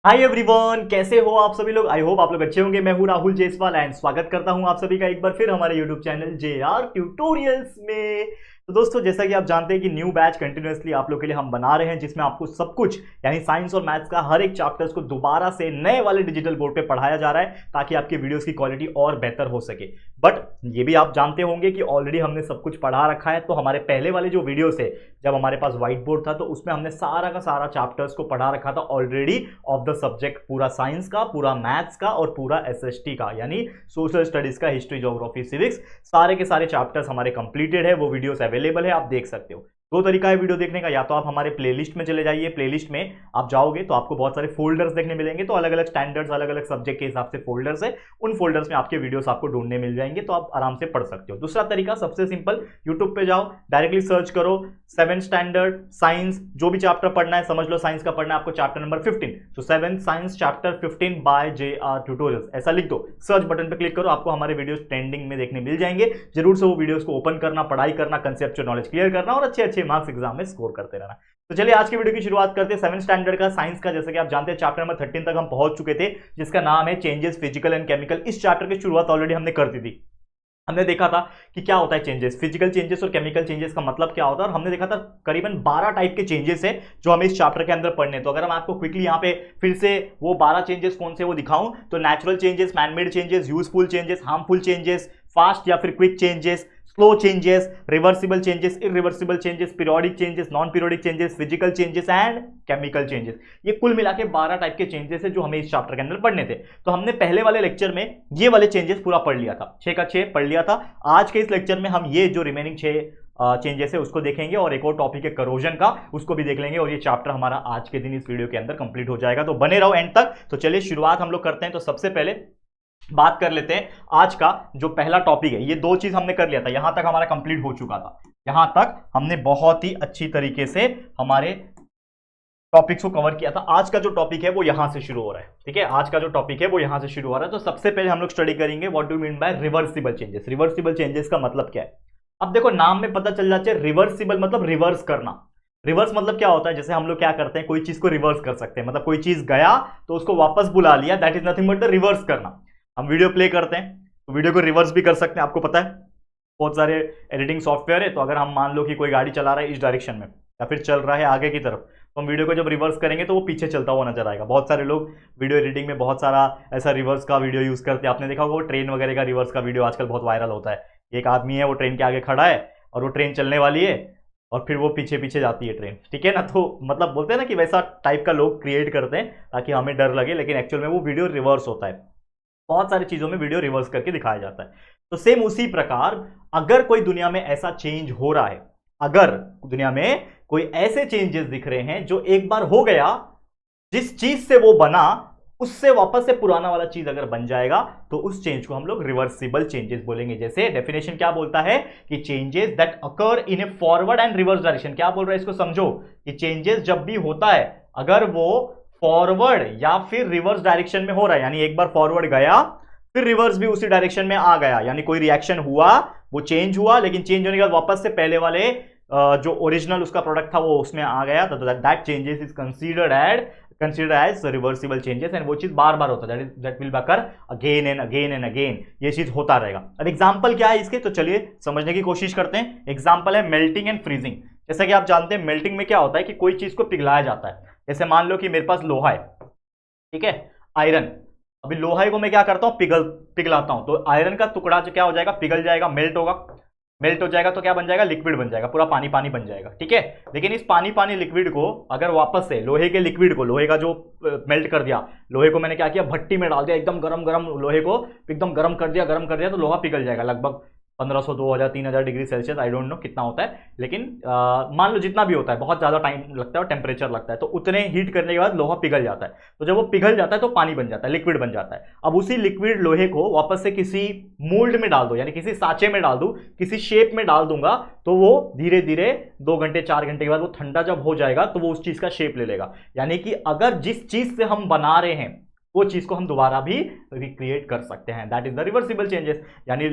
Hi everyone, कैसे हो आप सभी लोग। आई होप आप लोग अच्छे होंगे। मैं हूं राहुल जेसवाल एंड स्वागत करता हूं आप सभी का एक बार फिर हमारे यूट्यूब चैनल JR ट्यूटोरियल्स में। तो दोस्तों, जैसा कि आप जानते हैं कि न्यू बैच कंटिन्यूअसली आप लोग के लिए हम बना रहे हैं, जिसमें आपको सब कुछ यानी साइंस और मैथ्स का हर एक चैप्टर्स को दोबारा से नए वाले डिजिटल बोर्ड पे पढ़ाया जा रहा है ताकि आपकी वीडियोस की क्वालिटी और बेहतर हो सके। बट ये भी आप जानते होंगे कि ऑलरेडी हमने सब कुछ पढ़ा रखा है। तो हमारे पहले वाले जो वीडियोस है, जब हमारे पास व्हाइट बोर्ड था, तो उसमें हमने सारा का सारा चैप्टर्स को पढ़ा रखा था ऑलरेडी ऑफ द सब्जेक्ट, पूरा साइंस का, पूरा मैथ्स का और पूरा SST का यानी सोशल स्टडीज का, हिस्ट्री, ज्योग्राफी, सिविक्स, सारे के सारे चैप्टर्स हमारे कंप्लीटेड है। वो वीडियोस अवेलेबल है, आप देख सकते हो। दो तरीका है वीडियो देखने का, या तो आप हमारे प्लेलिस्ट में चले जाइए। प्लेलिस्ट में आप जाओगे तो आपको बहुत सारे फोल्डर्स देखने मिलेंगे, तो अलग अलग स्टैंडर्ड्स, अलग अलग सब्जेक्ट के हिसाब से फोल्डर्स है। उन फोल्डर्स में आपके वीडियोस आपको ढूंढने मिल जाएंगे, तो आप आराम से पढ़ सकते हो। दूसरा तरीका सबसे सिंपल, यूट्यूब पे जाओ, डायरेक्टली सर्च करो 7th स्टैंडर्ड साइंस, जो भी चैप्टर पढ़ना है, समझ लो साइंस का पढ़ना है आपको, चैप्टर नंबर 15, तो 7th science chapter 15 by JR tutorials, ऐसा लिख दो। सर्च बटन पे क्लिक करो, आपको हमारे वीडियोस ट्रेंडिंग में देखने मिल जाएंगे। जरूर से वो वीडियोस को ओपन करना, पढ़ाई करना, कंसेप्चुअल नॉलेज क्लियर करना और अच्छे अच्छे मार्क्स एग्जाम में स्कोर करते रहना। तो चलिए आज की वीडियो की शुरुआत करते हैं 7th स्टैंडर्ड का साइंस का। जैसा कि आप जानते हैं चैप्टर नंबर 13 तक हम पहुंच चुके थे, जिसका नाम है चेंजेस फिजिकल एंड केमिकल। इस चैप्टर की शुरुआत ऑलरेडी हमने कर दी थी। हमने देखा था कि क्या होता है चेंजेस, फिजिकल चेंजेस और केमिकल चेंजेस का मतलब क्या होता है, और हमने देखा था करीबन 12 टाइप के चेंजेस है जो हमें इस चैप्टर के अंदर पढ़ने। तो अगर मैं आपको क्विकली यहाँ पे फिर से वो 12 चेंजेस कौन से वो दिखाऊं, तो natural changes, manmade changes, useful changes, harmful changes, fast या फिर quick changes, slow changes, reversible changes, irreversible changes, periodic changes, non periodic changes, physical changes and chemical changes. ये कुल मिला के 12 टाइप के चेंजेस है जो हमें इस चैप्टर के अंदर पढ़ने थे। तो हमने पहले वाले लेक्चर में ये वाले चेंजेस पूरा पढ़ लिया था, 6 का 6 पढ़ लिया था। आज के इस लेक्चर में हम ये जो रिमेनिंग 6 चेंजेस है उसको देखेंगे, और एक और टॉपिक है करोजन का, उसको भी देख लेंगे, और ये चैप्टर हमारा आज के दिन इस वीडियो के अंदर कंप्लीट हो जाएगा। तो बने रहो एंड तक। तो चलिए शुरुआत हम लोग करते हैं। तो सबसे पहले बात कर लेते हैं आज का जो पहला टॉपिक है। ये दो चीज हमने कर लिया था, यहां तक हमारा कंप्लीट हो चुका था। यहां तक हमने बहुत ही अच्छी तरीके से हमारे टॉपिक्स को कवर किया था। आज का जो टॉपिक है वो यहां से शुरू हो रहा है, ठीक है। आज का जो टॉपिक है वो यहां से शुरू हो रहा है। तो सबसे पहले हम लोग स्टडी करेंगे what do mean by reversible changes. Reversible changes का मतलब क्या है, अब देखो नाम में पता चल जाता है। रिवर्सिबल मतलब रिवर्स करना। रिवर्स मतलब क्या होता है, जैसे हम लोग क्या करते हैं, कोई चीज को रिवर्स कर सकते हैं, मतलब कोई चीज गया तो उसको वापस बुला लिया, that is nothing but the reverse करना। हम वीडियो प्ले करते हैं तो वीडियो को रिवर्स भी कर सकते हैं, आपको पता है बहुत सारे एडिटिंग सॉफ्टवेयर है। तो अगर हम मान लो कि कोई गाड़ी चला रहा है इस डायरेक्शन में या फिर चल रहा है आगे की तरफ, तो हम वीडियो को जब रिवर्स करेंगे तो वो पीछे चलता हुआ नजर आएगा। बहुत सारे लोग वीडियो एडिटिंग में बहुत सारा ऐसा रिवर्स का वीडियो यूज करते हैं। आपने देखा होगा वो ट्रेन वगैरह का रिवर्स का वीडियो आजकल बहुत वायरल होता है। एक आदमी है, वो ट्रेन के आगे खड़ा है और वो ट्रेन चलने वाली है और फिर वो पीछे पीछे जाती है ट्रेन, ठीक है ना। तो मतलब बोलते हैं ना कि वैसा टाइप का लोग क्रिएट करते हैं ताकि हमें डर लगे, लेकिन एक्चुअल में वो वीडियो रिवर्स होता है। बहुत सारी चीजों में वीडियो रिवर्स करके दिखाया जाता है। तो सेम उसी प्रकार अगर कोई दुनिया में ऐसा चेंज हो रहा है, अगर दुनिया में कोई ऐसे चेंजेस दिख रहे हैं जो एक बार हो गया, जिस चीज से वो बना उससे वापस से पुराना वाला चीज अगर बन जाएगा, तो उस चेंज को हम लोग रिवर्सिबल चेंजेस बोलेंगे। जैसे डेफिनेशन क्या बोलता है कि changes that occur in A forward and reverse direction. क्या बोल रहा है, इसको समझो कि चेंजेस जब भी होता है, अगर वो फॉरवर्ड या फिर रिवर्स डायरेक्शन में हो रहा है, यानी एक बार फॉरवर्ड गया फिर रिवर्स भी उसी डायरेक्शन में आ गया, यानी कोई रिएक्शन हुआ, वो चेंज हुआ, लेकिन चेंज होने के बाद वापस से पहले वाले जो ओरिजिनल उसका प्रोडक्ट था वो उसमें आ गया, तो that changes is considered as reversible changes. And वो चीज बार बार होता है, that will occur again and again and again, ये चीज होता रहेगा। अब एग्जांपल क्या है इसके, तो चलिए समझने की कोशिश करते हैं। एग्जांपल है मेल्टिंग एंड फ्रीजिंग। जैसा कि आप जानते हैं मेल्टिंग में क्या होता है कि कोई चीज को पिघलाया जाता है। जैसे मान लो कि मेरे पास लोहा है, ठीक है, आयरन। अभी लोहे को मैं क्या करता हूं, पिघलाता हूं, तो आयरन का टुकड़ा जो क्या हो जाएगा, पिघल जाएगा, मेल्ट होगा। मेल्ट हो जाएगा तो क्या बन जाएगा, लिक्विड बन जाएगा, पूरा पानी पानी बन जाएगा, ठीक है। लेकिन इस पानी पानी लिक्विड को अगर वापस से लोहे के लिक्विड को, लोहे का जो मेल्ट कर दिया, लोहे को मैंने क्या किया, भट्टी में डाल दिया, एकदम गरम गरम लोहे को एकदम गरम कर दिया, तो लोहा पिघल जाएगा लगभग 1500, 2000, 3000 degree Celsius, I don't know कितना होता है, लेकिन मान लो जितना भी होता है, बहुत ज्यादा टाइम लगता है और टेम्परेचर लगता है, तो उतने हीट करने के बाद लोहा पिघल जाता है। तो जब वो पिघल जाता है तो पानी बन जाता है, लिक्विड बन जाता है। अब उसी लिक्विड लोहे को वापस से किसी मोल्ड में डाल दो, यानी किसी सांचे में डाल दूं, किसी शेप में डाल दूंगा, तो वो धीरे धीरे 2 घंटे 4 घंटे के बाद वो ठंडा जब हो जाएगा तो वो उस चीज का शेप ले लेगा। यानी कि अगर जिस चीज से हम बना रहे हैं वो चीज को हम दोबारा भी रिक्रिएट कर सकते हैं, that is the reversible changes. यानी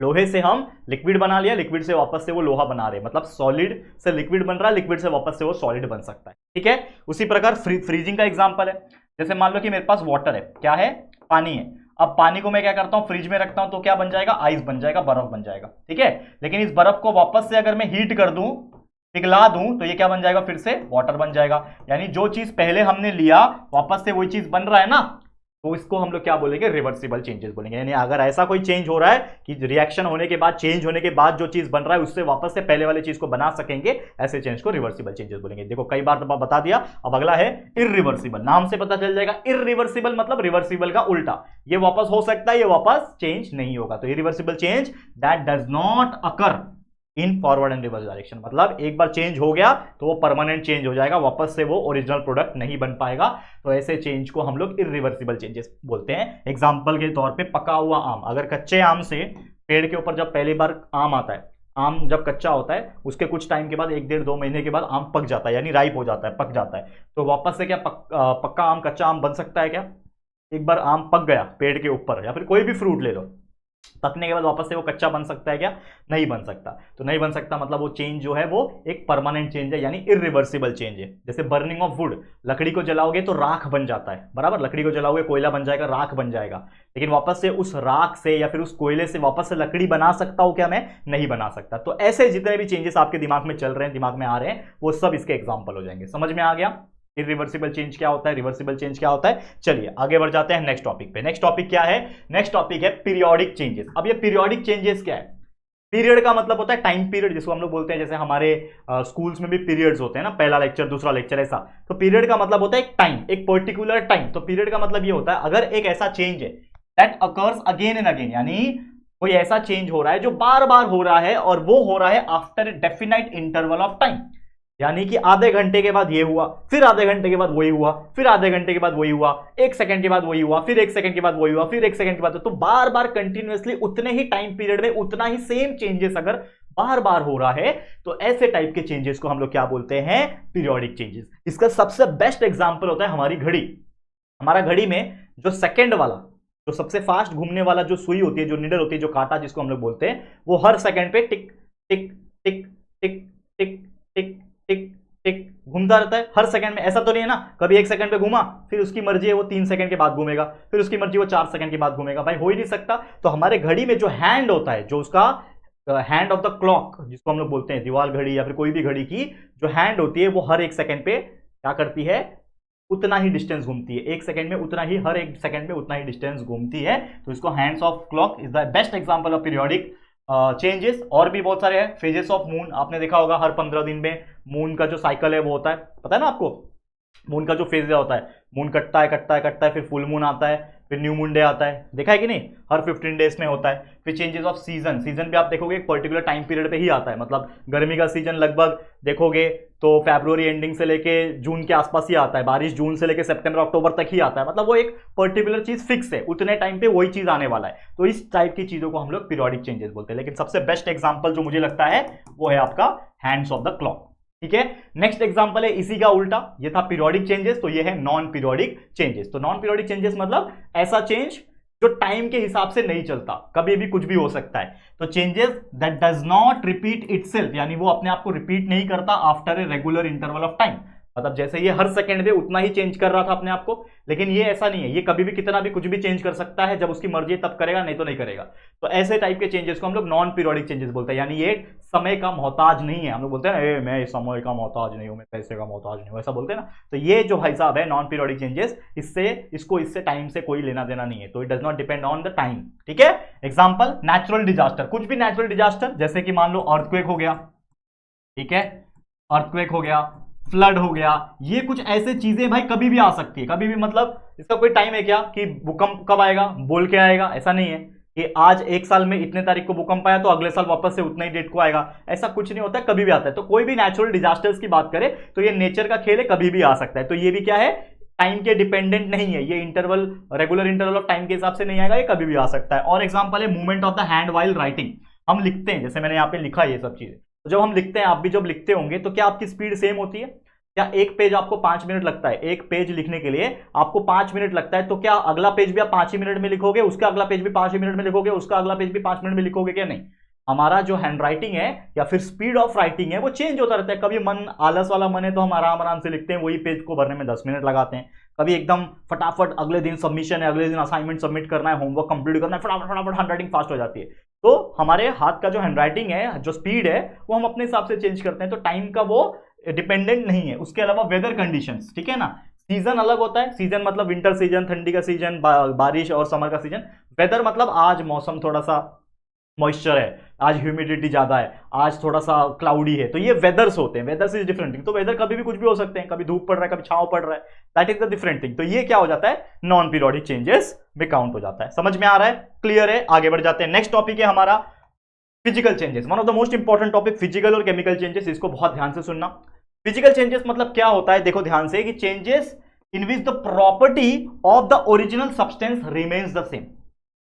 लोहे से हम लिक्विड बना लिया, लिक्विड से वापस से वो लोहा बना रहे, मतलब सॉलिड से लिक्विड बन रहा है, लिक्विड से वापस से वो सॉलिड बन सकता है। ठीक है। उसी प्रकार फ्रीजिंग का एग्जांपल है, जैसे मान लो कि मेरे पास वाटर है, क्या है, पानी है। अब पानी को मैं क्या करता हूं, फ्रिज में रखता हूं तो क्या बन जाएगा, आइस बन जाएगा, बर्फ बन जाएगा, ठीक है। लेकिन इस बर्फ को वापस से अगर मैं हीट कर दूं, पिघला दूं, तो ये क्या बन जाएगा, फिर से वाटर बन जाएगा। यानी जो चीज पहले हमने लिया वापस से वही चीज बन रहा है ना, तो इसको हम लोग क्या बोलेंगे, रिवर्सिबल चेंजेस बोलेंगे। यानी अगर ऐसा कोई चेंज हो रहा है कि रिएक्शन होने के बाद, चेंज होने के बाद जो चीज बन रहा है उससे वापस से पहले वाली चीज को बना सकेंगे, ऐसे चेंज को रिवर्सिबल चेंजेस बोलेंगे। देखो कई बार तो बता दिया, अब अगला है इररिवर्सिबल। नाम से पता चल जाएगा, इररिवर्सिबल मतलब रिवर्सिबल का उल्टा, ये वापस हो सकता है, ये वापस चेंज नहीं होगा। तो irreversible change that does not occur in forward and reverse direction, मतलब एक बार चेंज हो गया तो वो परमानेंट चेंज हो जाएगा, वापस से वो ओरिजिनल प्रोडक्ट नहीं बन पाएगा। तो ऐसे चेंज को हम लोग इररिवर्सिबल चेंजेस बोलते हैं। एग्जांपल के तौर पे पका हुआ आम, अगर कच्चे आम से पेड़ के ऊपर जब पहली बार आम आता है, आम जब कच्चा होता है उसके कुछ टाइम के बाद, 1 डेढ़ 2 महीने के बाद आम पक जाता है, यानी राइप हो जाता है, पक जाता है, तो वापस से क्या पक्का आम कच्चा आम बन सकता है क्या? एक बार आम पक गया पेड़ के ऊपर, या फिर कोई भी फ्रूट ले लो, पकने के बाद वापस से वो कच्चा बन सकता है क्या? नहीं बन सकता। तो नहीं बन सकता मतलब वो चेंज जो है वो एक परमानेंट चेंज है, यानी इररिवर्सिबल चेंज है। जैसे बर्निंग ऑफ वुड, लकड़ी को जलाओगे तो राख बन जाता है, बराबर, लकड़ी को जलाओगे कोयला बन जाएगा, राख बन जाएगा, लेकिन वापस से उस राख से या फिर उस कोयले से वापस से लकड़ी बना सकता हूं क्या मैं? नहीं बना सकता। तो ऐसे जितने भी चेंजेस आपके दिमाग में चल रहे हैं, दिमाग में आ रहे हैं, वो सब इसके एग्जाम्पल हो जाएंगे। समझ में आ गया इररिवर्सिबल चेंज क्या होता है, रिवर्सिबल चेंज क्या होता है। चलिए आगे बढ़ जाते हैं नेक्स्ट टॉपिक पे। नेक्स्ट टॉपिक क्या है? नेक्स्ट टॉपिक है पीरियोडिक चेंजेस। अब ये पीरियोडिक चेंजेस क्या है? पीरियड का मतलब होता है टाइम पीरियड, जिसको हम लोग बोलते हैं, जैसे हमारे स्कूल्स में भी पीरियड्स होते हैं ना, पहला लेक्चर दूसरा लेक्चर ऐसा। तो पीरियड का मतलब होता है एक टाइम, एक पर्टिकुलर टाइम। तो पीरियड का मतलब ये होता है अगर एक ऐसा चेंज है that occurs again and again, यानी कोई ऐसा चेंज हो रहा है जो बार बार हो रहा है और वो हो रहा है after a definite interval of time. यानी कि आधे घंटे के बाद ये हुआ, फिर आधे घंटे के बाद वही हुआ, फिर आधे घंटे के बाद वही हुआ, 1 सेकंड के बाद वही हुआ, फिर 1 सेकंड के बाद वही हुआ, फिर 1 सेकंड के बाद, तो बार बार कंटिन्यूअसली उतने ही टाइम पीरियड में उतना ही सेम चेंजेस अगर बार बार हो रहा है, तो ऐसे टाइप के चेंजेस को हम लोग क्या बोलते हैं? Periodic changes. इसका सबसे बेस्ट एग्जांपल होता है हमारी घड़ी। हमारा घड़ी में जो सेकंड वाला, जो सबसे फास्ट घूमने वाला जो सुई होती है, जो निडल होती है, जो कांटा जिसको हम लोग बोलते हैं, वो हर सेकंड पे टिक टिक टिक टिक टिक टिक टिक टिक घूमता रहता है हर सेकंड में। ऐसा तो नहीं है ना कभी 1 सेकंड पे घूमा, फिर उसकी मर्जी है वो 3 सेकंड के बाद घूमेगा, फिर उसकी मर्जी वो 4 सेकंड के बाद घूमेगा, भाई हो ही नहीं सकता। तो हमारे घड़ी में जो हैंड होता है, जो उसका हैंड ऑफ द क्लॉक जिसको हम लोग बोलते हैं, दीवार घड़ी या फिर कोई भी घड़ी की जो हैंड होती है, वो हर 1 सेकंड पे क्या करती है? उतना ही डिस्टेंस घूमती है, 1 सेकंड में उतना ही, हर 1 सेकंड में उतना ही डिस्टेंस घूमती है। तो इसको hands of clock is the best example of periodic changes. और भी बहुत सारे हैं। फेजेस ऑफ मून, आपने देखा होगा हर 15 दिन में मून का जो साइकिल है वो होता है, पता है ना आपको? मून का जो फेज होता है, मून कटता है कटता है कटता है, फिर फुल मून आता है, फिर न्यू मून डे आता है, देखा है कि नहीं? हर 15 डेज में होता है। फिर चेंजेस ऑफ सीजन, सीजन भी आप देखोगे एक पर्टिकुलर टाइम पीरियड पे ही आता है, मतलब गर्मी का सीजन लगभग देखोगे तो फरवरी एंडिंग से लेके जून के आसपास ही आता है, बारिश जून से लेके सितंबर अक्टूबर तक ही आता है, मतलब वो एक पर्टिकुलर चीज फिक्स है, उतने टाइम पे वही चीज आने वाला है। तो इस टाइप की चीजों को हम लोग पीरियोडिक चेंजेस बोलते हैं। लेकिन सबसे बेस्ट एग्जाम्पल जो मुझे लगता है वो है आपका हैंड्स ऑफ द क्लॉक, ठीक है। नेक्स्ट एग्जांपल है इसी का उल्टा, ये था पीरियोडिक चेंजेस, तो ये है नॉन पीरियोडिक चेंजेस। तो नॉन पीरियोडिक चेंजेस मतलब ऐसा चेंज जो टाइम के हिसाब से नहीं चलता, कभी भी कुछ भी हो सकता है। तो changes that does not repeat itself, यानी वो अपने आप को रिपीट नहीं करता after a regular interval of time. मतलब जैसे ये हर सेकंड पे उतना ही चेंज कर रहा था अपने आप को, लेकिन ये ऐसा नहीं है, ये कभी भी कितना भी कुछ भी चेंज कर सकता है, जब उसकी मर्जी तब करेगा, नहीं तो नहीं करेगा। तो ऐसे टाइप के चेंजेस को हम लोग नॉन पीरियोडिक चेंजेस बोलते हैं, यानी ये समय का मोहताज नहीं है। हम लोग बोलते हैं ना मैं समय का मोहताज नहीं हूं, मैं पैसे का मोहताज नहीं हूं, ऐसा बोलते हैं ना। तो ये जो भाई साहब है नॉन पीरियोडिक चेंजेस, इससे टाइम से कोई लेना देना नहीं है, तो it does not depend on the time, ठीक है। एग्जाम्पल नेचुरल डिजास्टर, कुछ भी नेचुरल डिजास्टर, जैसे कि मान लो अर्थक्वेक हो गया, ठीक है, अर्थक्वेक हो गया, फ्लड हो गया, ये कुछ ऐसे चीजें भाई कभी भी आ सकती है, कभी भी, मतलब इसका कोई टाइम है क्या कि भूकंप कब आएगा बोल के आएगा? ऐसा नहीं है कि आज 1 साल में इतने तारीख को भूकंप आया तो अगले साल वापस से उतने ही डेट को आएगा, ऐसा कुछ नहीं होता है, कभी भी आता है। तो कोई भी नेचुरल डिजास्टर्स की बात करें तो ये नेचर का खेल है, कभी भी आ सकता है। तो ये भी क्या है? टाइम के डिपेंडेंट नहीं है, ये interval, regular interval of time के हिसाब से नहीं आएगा, ये कभी भी आ सकता है। और एग्जांपल है movement of the hand while writing, हम लिखते हैं, जैसे मैंने यहाँ पे लिखा ये सब चीजें, तो जब हम लिखते हैं, आप भी जब लिखते होंगे, तो क्या आपकी स्पीड सेम होती है? क्या एक पेज आपको 5 मिनट लगता है, एक पेज लिखने के लिए आपको 5 मिनट लगता है, तो क्या अगला पेज भी आप 5 ही मिनट में लिखोगे, उसका अगला पेज भी 5 ही मिनट में लिखोगे, उसका अगला पेज भी 5 मिनट में लिखोगे? क्या नहीं, हमारा जो हैंड राइटिंग है या फिर स्पीड ऑफ राइटिंग है वो चेंज होता रहता है। कभी मन आलस वाला मन है तो हम आराम आराम से लिखते हैं, वही पेज को भरने में 10 मिनट लगाते हैं। कभी एकदम फटाफट अगले दिन सबमिशन है, अगले दिन असाइनमेंट सबमिट करना है, होमवर्क कंप्लीट करना है, फटाफट फटाफट हैंड राइटिंग फास्ट हो जाती है। तो हमारे हाथ का जो हैंड राइटिंग है, जो स्पीड है, वो हम अपने हिसाब से चेंज करते हैं। तो टाइम का वो डिपेंडेंट नहीं है। उसके अलावा वेदर कंडीशंस, ठीक है ना, सीजन अलग होता है। सीजन मतलब विंटर सीजन, ठंडी का सीजन, बारिश और समर का सीजन। वेदर मतलब आज मौसम थोड़ा सा मॉइस्चर है, आज ह्यूमिडिटी ज्यादा है, आज थोड़ा सा क्लाउडी है, तो ये वेदर्स होते हैं। Weather is different thing. तो वेदर कभी भी कुछ भी हो सकते हैं, कभी धूप पड़ रहा है, कभी छांव पड़ रहा है, that is the different thing. तो ये क्या हो जाता है, नॉन पीरियोडिक चेंजेस में काउंट हो जाता है। समझ में आ रहा है, क्लियर है, आगे बढ़ जाते हैं। नेक्स्ट टॉपिक है हमारा physical changes, one of the most important topic, physical और केमिकल चेंजेस। इसको बहुत ध्यान से सुनना। फिजिकल चेंजेस मतलब क्या होता है, देखो ध्यान से, कि changes in which the property of the original substance remains the same.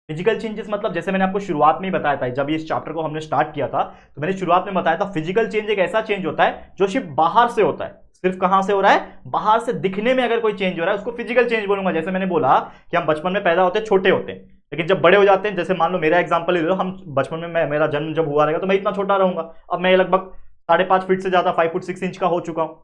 Physical changes मतलब जैसे मैंने आपको शुरुआत में ही बताया था, जब इस चैप्टर को हमने स्टार्ट किया था तो मैंने शुरुआत में बताया था, फिजिकल चेंज एक ऐसा चेंज होता है जो सिर्फ बाहर से होता है। सिर्फ कहां से हो रहा है, बाहर से दिखने में अगर कोई चेंज हो रहा है उसको फिजिकल चेंज बोलूंगा। जैसे मैंने बोला कि हम बचपन में पैदा होते हैं, छोटे होते हैं, लेकिन जब बड़े हो जाते हैं, जैसे मान लो मेरा एग्जांपल ले लो, हम बचपन में मेरा जन्म जब हुआ रहेगा तो मैं इतना छोटा रहूंगा। अब मैं लगभग 5.5 फीट से ज्यादा 5 फुट 6 इंच का हो चुका हूं,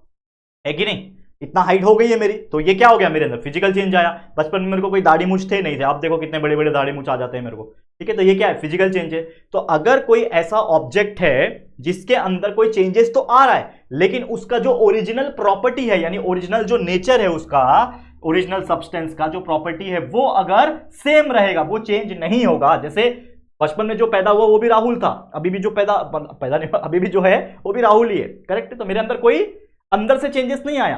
है कि नहीं, इतना हाइट हो गई है मेरी। तो ये क्या हो गया, मेरे अंदर फिजिकल चेंज आया। बचपन में मेरे को कोई दाढ़ी मूछ थे नहीं थे, अब देखो कितने बड़े बड़े दाढ़ी मूछ आ जाते हैं मेरे को, ठीक है। तो ये क्या है, फिजिकल चेंज है। तो अगर कोई ऐसा ऑब्जेक्ट है जिसके अंदर कोई चेंजेस तो आ रहा है, लेकिन उसका जो ओरिजिनल प्रॉपर्टी है, यानी ओरिजिनल जो नेचर है उसका, ओरिजिनल सब्सटेंस का जो प्रॉपर्टी है, वो अगर सेम रहेगा, वो चेंज नहीं होगा। जैसे बचपन में जो पैदा हुआ वो भी राहुल था, अभी भी जो पैदा नहीं, अभी भी जो है वो भी राहुल ही है, करेक्ट है। तो मेरे अंदर कोई अंदर से चेंजेस नहीं आया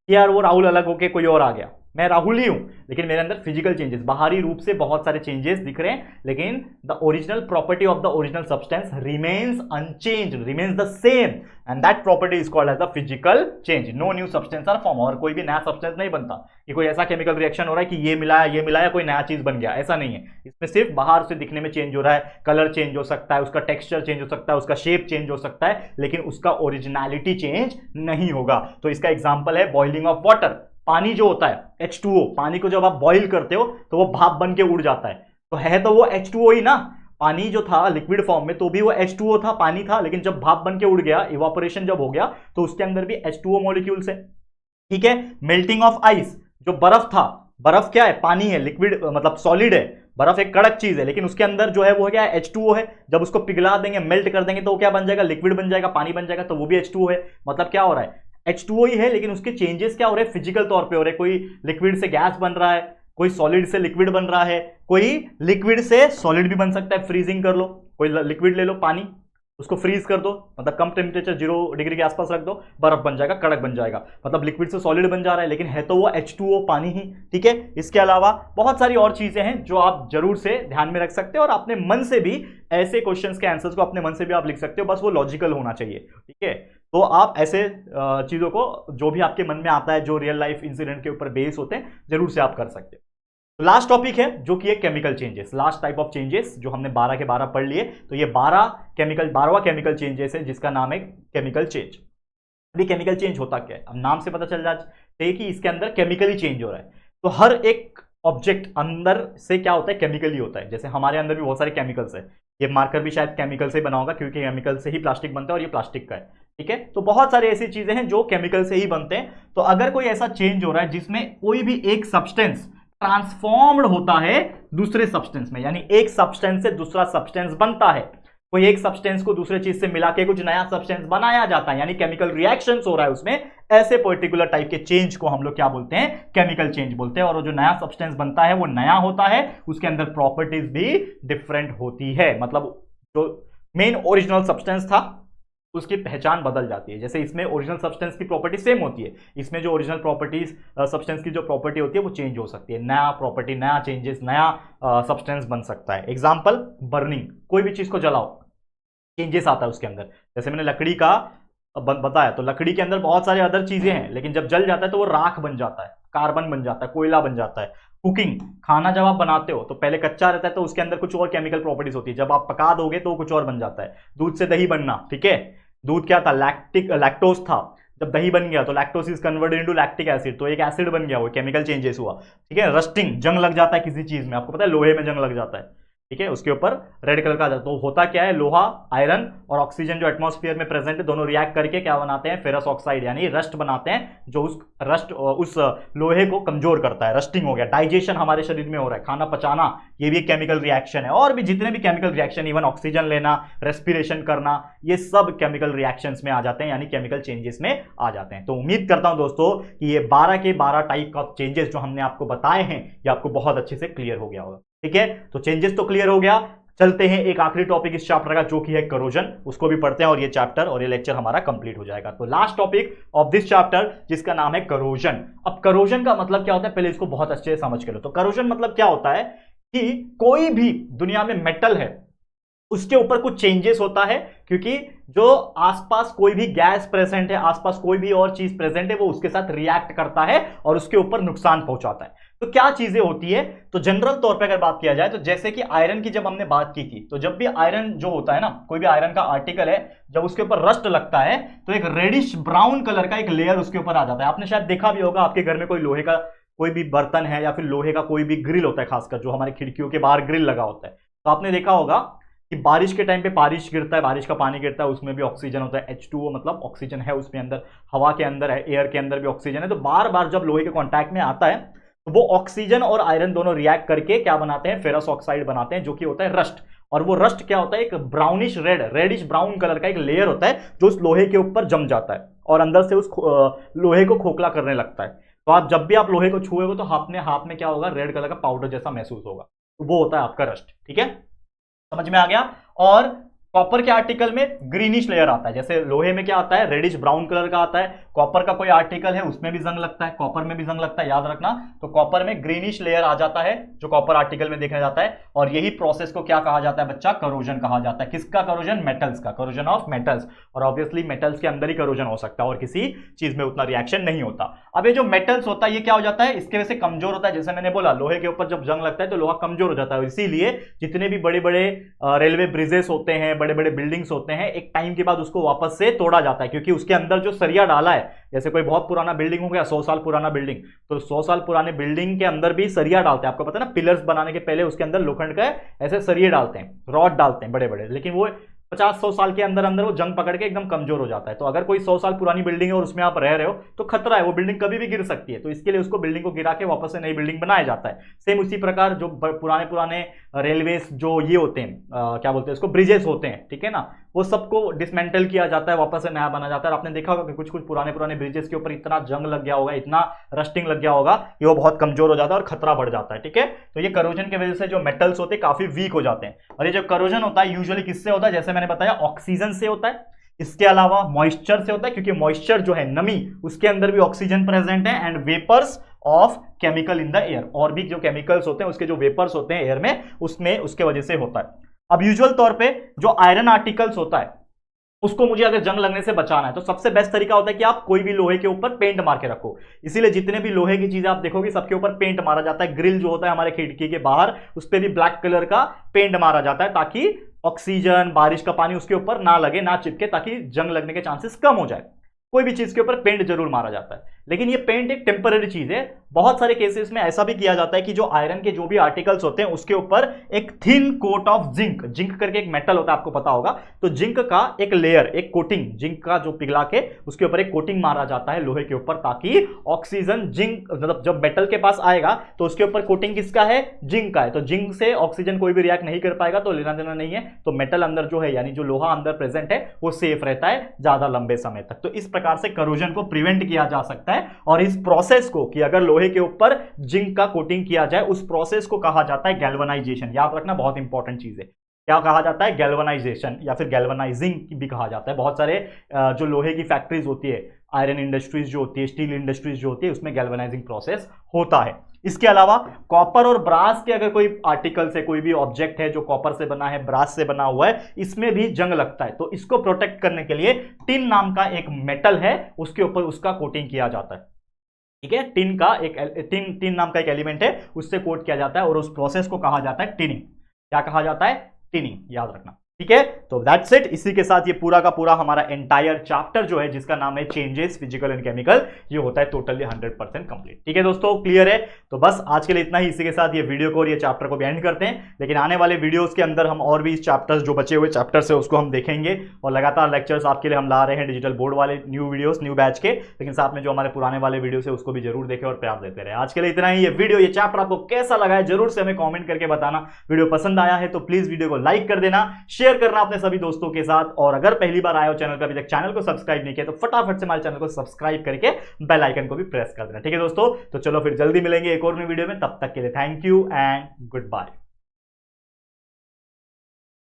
कि यार वो राहुल अलग होके कोई और आ गया, मैं राहुल ही हूं, लेकिन मेरे अंदर फिजिकल चेंजेस, बाहरी रूप से बहुत सारे चेंजेस दिख रहे हैं, लेकिन the original property of the original substance remains unchanged, remains the same, and that property is called as the physical change. No new substance are form, और कोई भी नया सब्सटेंस नहीं बनता कि कोई ऐसा केमिकल रिएक्शन हो रहा है कि ये मिलाया कोई नया चीज बन गया, ऐसा नहीं है। इसमें सिर्फ बाहर से दिखने में चेंज हो रहा है, कलर चेंज हो सकता है, उसका टेक्सचर चेंज हो सकता है, उसका शेप चेंज हो सकता है, लेकिन उसका ओरिजिनलिटी चेंज नहीं होगा। तो इसका एग्जांपल है बॉइलिंग ऑफ वाटर। पानी जो होता है H2O, पानी को जब आप बॉईल करते हो तो वो भाप बन के उड़ जाता है, तो है तो वो H2O ही ना। पानी जो था लिक्विड फॉर्म में तो भी वो H2O था, पानी था, लेकिन जब भाप बन के उड़ गया, इवापोरेशन जब हो गया, तो उसके अंदर भी H2O मॉलिक्यूल्स है, ठीक है। मेल्टिंग ऑफ आइस, जो बर्फ था, बर्फ क्या है, पानी है, लिक्विड मतलब सॉलिड है, बर्फ एक कड़क चीज है, लेकिन उसके अंदर जो है वो क्या है, H2O है। जब उसको पिघला देंगे, मेल्ट कर देंगे, तो वो क्या बन जाएगा, लिक्विड बन जाएगा, पानी बन जाएगा, तो वो भी H2O है। मतलब क्या हो रहा है, H2O ही है, लेकिन उसके चेंजेस क्या हो रहे हैं, फिजिकल तौर पे हो रहे हैं। कोई लिक्विड से गैस बन रहा है, कोई सॉलिड से लिक्विड बन रहा है, कोई लिक्विड से सॉलिड भी बन सकता है, फ्रीजिंग कर लो, कोई लिक्विड ले लो पानी, उसको फ्रीज कर दो, मतलब कम टेम्परेचर 0 डिग्री के आसपास रख दो, बर्फ बन जाएगा, कड़क बन जाएगा, मतलब लिक्विड से सॉलिड बन जा रहा है, लेकिन है तो वो H2O पानी ही, ठीक है। इसके अलावा बहुत सारी और चीजें हैं जो आप जरूर से ध्यान में रख सकते हो, और अपने मन से भी ऐसे क्वेश्चंस के आंसर्स को अपने मन से भी आप लिख सकते हो, बस वो लॉजिकल होना चाहिए, ठीक है। तो आप ऐसे चीजों को, जो भी आपके मन में आता है, जो रियल लाइफ इंसिडेंट के ऊपर बेस होते हैं, जरूर से आप कर सकते हो। लास्ट टॉपिक है जो कि है chemical changes, last type of changes, जो हमने 12 के 12 पढ़ लिए। तो ये 12वां केमिकल चेंजेस है, जिसका नाम है केमिकल चेंज। अभी केमिकल चेंज होता क्या है, अब नाम से पता चल जाता है कि इसके अंदर केमिकली चेंज हो रहा है। तो हर एक ऑब्जेक्ट अंदर से क्या होता है, केमिकली होता है। जैसे हमारे अंदर भी बहुत सारे केमिकल्स है, ये मार्कर भी शायद केमिकल से ही बना होगा, क्योंकि केमिकल से ही प्लास्टिक बनता है, और ये प्लास्टिक का है, ठीक है। तो बहुत सारी ऐसी चीजें हैं जो केमिकल से ही बनते हैं। तो अगर कोई ऐसा चेंज हो रहा है जिसमें कोई भी एक सब्सटेंस ट्रांसफॉर्म्ड होता है दूसरे सब्सटेंस में, यानी एक सब्सटेंस से दूसरा सब्सटेंस बनता है, कोई एक सब्सटेंस को दूसरे चीज से मिला के कुछ नया सब्सटेंस बनाया जाता है, यानी केमिकल रिएक्शंस हो रहा है उसमें, ऐसे पर्टिकुलर टाइप के चेंज को हम लोग क्या बोलते हैं, केमिकल चेंज बोलते हैं। और वो जो नया सब्सटेंस बनता है वो नया होता है, उसके अंदर प्रॉपर्टीज भी डिफरेंट होती है, मतलब जो मेन ओरिजिनल सब्सटेंस था उसकी पहचान बदल जाती है। जैसे इसमें ओरिजिनल सब्सटेंस की प्रॉपर्टी सेम होती है, इसमें जो ओरिजिनल प्रॉपर्टीज सब्सटेंस की जो प्रॉपर्टी होती है वो चेंज हो सकती है, नया प्रॉपर्टी, नया चेंजेस, नया सब्सटेंस बन सकता है। एग्जांपल बर्निंग, कोई भी चीज को जलाओ, चेंजेस आता है उसके अंदर। जैसे मैंने लकड़ी का बताया, तो लकड़ी के अंदर बहुत सारे अदर चीजें हैं, लेकिन जब जल जाता है तो वो राख बन जाता है, कार्बन बन जाता है, कोयला बन जाता है। कुकिंग, खाना जब आप बनाते हो तो पहले कच्चा रहता है तो उसके अंदर कुछ और केमिकल प्रॉपर्टीज होती है, जब आप पका दोगे तो कुछ और बन जाता है। दूध से दही बनना, ठीक है, दूध क्या था, लैक्टोज था, जब दही बन गया तो lactose is converted into lactic acid, तो एक एसिड बन गया, वो केमिकल चेंजेस हुआ, ठीक है। रस्टिंग, जंग लग जाता है किसी चीज में, आपको पता है लोहे में जंग लग जाता है, ठीक है, उसके ऊपर रेड कलर का आ जाता है। तो होता क्या है, लोहा, आयरन और ऑक्सीजन जो एटमॉस्फेयर में प्रेजेंट है, दोनों रिएक्ट करके क्या बनाते हैं, फेरस ऑक्साइड यानी रस्ट बनाते हैं, जो उस लोहे को कमजोर करता है। रस्टिंग हो गया, डाइजेशन हमारे शरीर में हो रहा है, खाना पचाना, ये भी एक केमिकल रिएक्शन है। और भी जितने भी केमिकल रिएक्शन, इवन ऑक्सीजन लेना, रेस्पिरेशन करना, ये सब केमिकल रिएक्शंस में आ जाते हैं, यानी केमिकल चेंजेस में आ जाते हैं। तो उम्मीद करता हूं दोस्तों कि ये 12 के 12 टाइप ऑफ चेंजेस जो हमने आपको बताए हैं, ये आपको बहुत अच्छे से क्लियर हो गया होगा। ठीक है, तो चेंजेस तो क्लियर हो गया। चलते हैं एक आखिरी टॉपिक इस चैप्टर का, जो कि है करोजन, उसको भी पढ़ते हैं और ये चैप्टर और ये लेक्चर हमारा कंप्लीट हो जाएगा। तो last topic of this chapter, जिसका नाम है करोजन। अब करोजन का मतलब क्या होता है, पहले इसको बहुत अच्छे से समझ के लो। तो करोजन मतलब क्या होता है कि कोई भी दुनिया में मेटल है, उसके ऊपर कुछ चेंजेस होता है, क्योंकि जो आसपास कोई भी गैस प्रेजेंट है, आसपास कोई भी और चीज प्रेजेंट है, वो उसके साथ रिएक्ट करता है और उसके ऊपर नुकसान पहुंचाता है। तो क्या चीजें होती है, तो जनरल तौर पे अगर बात किया जाए, तो जैसे कि आयरन की जब हमने बात की थी, तो जब भी आयरन जो होता है ना, कोई भी आयरन का आर्टिकल है, जब उसके ऊपर रस्ट लगता है, तो एक रेडिश ब्राउन कलर का एक लेयर उसके ऊपर आ जाता है। आपने शायद देखा भी होगा, आपके घर में कोई लोहे का कोई भी बर्तन है, या फिर लोहे का कोई भी ग्रिल होता है, खासकर जो हमारी खिड़कियों के बाहर ग्रिल लगा होता है, तो आपने देखा होगा कि बारिश के टाइम पे बारिश गिरता है, बारिश का पानी गिरता है, उसमें भी ऑक्सीजन होता है, H2O, मतलब ऑक्सीजन है उसमें अंदर, हवा के अंदर है, एयर के अंदर भी ऑक्सीजन है। तो बार बार जब लोहे के कांटेक्ट में आता है, तो वो ऑक्सीजन और आयरन दोनों रिएक्ट करके क्या बनाते हैं, फेरस ऑक्साइड बनाते हैं, जो कि होता है रस्ट। और वो रस्ट क्या होता है, एक ब्राउनिश रेडिश ब्राउन कलर का एक लेयर होता है, जो उस लोहे के ऊपर जम जाता है और अंदर से उस लोहे को खोखला करने लगता है। तो आप जब भी आप लोहे को छुएगे, तो अपने हाथ में क्या होगा, रेड कलर का पाउडर जैसा महसूस होगा, तो वो होता है आपका रस्ट। ठीक है, समझ में आ गया। और कॉपर के आर्टिकल में ग्रीनिश लेयर आता है, जैसे लोहे में क्या आता है, रेडिश ब्राउन कलर का आता है। कॉपर का कोई आर्टिकल है, उसमें भी जंग लगता है, कॉपर में भी जंग लगता है, याद रखना। तो कॉपर में ग्रीनिश लेयर आ जाता है, जो कॉपर आर्टिकल में देखने जाता है। और यही प्रोसेस को क्या कहा जाता है बच्चा, करोजन कहा जाता है। किसका करोजन, मेटल्स का, करोजन ऑफ मेटल्स। और ऑब्वियसली मेटल्स के अंदर ही करोजन हो सकता है, और किसी चीज में उतना रिएक्शन नहीं होता। अब ये जो मेटल्स होता है, ये क्या हो जाता है, इसके वजह से कमजोर होता है। जैसे मैंने बोला, लोहे के ऊपर जब जंग लगता है, तो लोहा कमजोर हो जाता है। इसीलिए जितने भी बड़े बड़े रेलवे ब्रिजेस होते हैं, बड़े बड़े बिल्डिंग्स होते हैं, एक टाइम के बाद उसको वापस से तोड़ा जाता है, क्योंकि उसके अंदर जो सरिया डाला है, जैसे कोई बहुत पुराना बिल्डिंग हो गया, 100 साल पुराना बिल्डिंग, तो 100 साल पुराने बिल्डिंग के अंदर भी सरिया डालते हैं। आपको पता है ना, पिलर्स बनाने के पहले उसके अंदर लोखंड का ऐसे सरिये डालते हैं, रॉड डालते हैं बड़े बड़े, लेकिन वो 50-100 साल के अंदर अंदर वो जंग पकड़ के एकदम कमजोर हो जाता है। तो अगर कोई 100 साल पुरानी बिल्डिंग है और उसमें आप रह रहे हो, तो खतरा है, वो बिल्डिंग कभी भी गिर सकती है। तो इसके लिए उसको बिल्डिंग को गिरा के वापस से नई बिल्डिंग बनाया जाता है। सेम उसी प्रकार जो पुराने पुराने रेलवे जो ये होते हैं, क्या बोलते हैं इसको, ब्रिजेस होते हैं, ठीक है ना, वो सबको डिसमेंटल किया जाता है, वापस से नया बना जाता है। आपने देखा होगा कि कुछ कुछ पुराने पुराने ब्रिजेस के ऊपर इतना जंग लग गया होगा, इतना रस्टिंग लग गया होगा कि वो बहुत कमजोर हो जाता है और खतरा बढ़ जाता है। ठीक है, तो ये करोजन की वजह से जो मेटल्स होते हैं काफी वीक हो जाते हैं। और ये जो करोजन होता है यूजुअली किससे होता है, जैसे मैंने बताया, ऑक्सीजन से होता है। इसके अलावा मॉइस्चर से होता है, क्योंकि मॉइस्चर जो है, नमी, उसके अंदर भी ऑक्सीजन प्रेजेंट है। And vapours of chemical in the air, और भी जो केमिकल्स होते हैं उसके जो वेपर्स होते हैं एयर में, उसमें उसके वजह से होता है। अब यूजुअल तौर पे जो आयरन आर्टिकल्स होता है, उसको मुझे अगर जंग लगने से बचाना है, तो सबसे बेस्ट तरीका होता है कि आप कोई भी लोहे के ऊपर पेंट मार के रखो। इसीलिए जितने भी लोहे की चीजें आप देखोगे, सबके ऊपर पेंट मारा जाता है। ग्रिल जो होता है हमारे खिड़की के बाहर, उस पर भी ब्लैक कलर का पेंट मारा जाता है, ताकि ऑक्सीजन, बारिश का पानी उसके ऊपर ना लगे, ना चिपके, ताकि जंग लगने के चांसेस कम हो जाए। कोई भी चीज के ऊपर पेंट जरूर मारा जाता है, लेकिन ये पेंट एक टेम्पररी चीज है। बहुत सारे केसेस में ऐसा भी किया जाता है कि जो आयरन के जो भी आर्टिकल्स होते हैं, उसके ऊपर एक thin coat of zinc, zinc करके एक मेटल होता है, आपको पता होगा, तो जिंक का एक लेयर, एक कोटिंग, जिंक का जो पिघला के उसके ऊपर एक कोटिंग मारा जाता है लोहे के ऊपर, ताकि ऑक्सीजन, जिंक, मतलब जब मेटल के पास आएगा तो उसके ऊपर कोटिंग किसका है, जिंक का है। तो जिंक से ऑक्सीजन कोई भी रिएक्ट नहीं कर पाएगा, तो लेना देना नहीं है। तो मेटल अंदर जो है, यानी जो लोहा अंदर प्रेजेंट है, वो सेफ रहता है ज्यादा लंबे समय तक। तो इस प्रकार से करोजन को प्रिवेंट किया जा सकता है। और इस प्रोसेस को, कि अगर लोहे के ऊपर जिंक का कोटिंग किया जाए, उस प्रोसेस को कहा जाता है गैल्वेनाइजेशन। याद रखना, बहुत इंपॉर्टेंट चीज है। क्या कहा जाता है, गैल्वेनाइजेशन, या फिर गैल्वेनाइजिंग भी कहा जाता है। बहुत सारे जो लोहे की फैक्ट्रीज होती है, आयरन इंडस्ट्रीज जो होती है, स्टील इंडस्ट्रीज जो होती है, उसमें गैल्वेनाइजिंग प्रोसेस होता है। इसके अलावा कॉपर और ब्रास के अगर कोई आर्टिकल से, कोई भी ऑब्जेक्ट है जो कॉपर से बना है, ब्रास से बना हुआ है, इसमें भी जंग लगता है, तो इसको प्रोटेक्ट करने के लिए टिन नाम का एक मेटल है, उसके ऊपर उसका कोटिंग किया जाता है। ठीक है, टिन का एक टिन नाम का एक एलिमेंट है, उससे कोट किया जाता है, और उस प्रोसेस को कहा जाता है टिनिंग। क्या कहा जाता है, टिनिंग, याद रखना। ठीक है, तो दैट्स इट। इसी के साथ ये पूरा का पूरा हमारा एंटायर चैप्टर जो है जिसका नाम है चेंजेस फिजिकल एंड केमिकल, ये होता है टोटली 100% कंप्लीट। ठीक है दोस्तों, क्लियर है? तो बस आज के लिए इतना ही। इसी के साथ ये वीडियो को और ये चैप्टर को भी एंड करते हैं, लेकिन आने वाले वीडियोस के अंदर हम और भी इस चैप्टर्स, जो बचे हुए चैप्टर्स है उसको हम देखेंगे, और लगातार लेक्चर्स आपके लिए हम ला रहे हैं डिजिटल बोर्ड वाले न्यू वीडियोस, न्यू बैच के। लेकिन साथ में जो हमारे पुराने वाले वीडियोस है उसको भी जरूर देखें और प्यार देते रहे। आज के लिए इतना ही। ये वीडियो, ये चैप्टर आपको कैसा लगा है जरूर से हमें कॉमेंट करके बताना। वीडियो पसंद आया है तो प्लीज वीडियो को लाइक कर देना, शेयर करना अपने सभी दोस्तों के साथ, और अगर पहली बार आए हो चैनल पर, अभी तक चैनल को सब्सक्राइब नहीं किया तो फटाफट से हमारे चैनल को सब्सक्राइब करके बेल आइकन को भी प्रेस कर देना। ठीक है दोस्तों, तो चलो फिर जल्दी मिलेंगे एक और नई वीडियो में। तब तक के लिए thank you and good bye.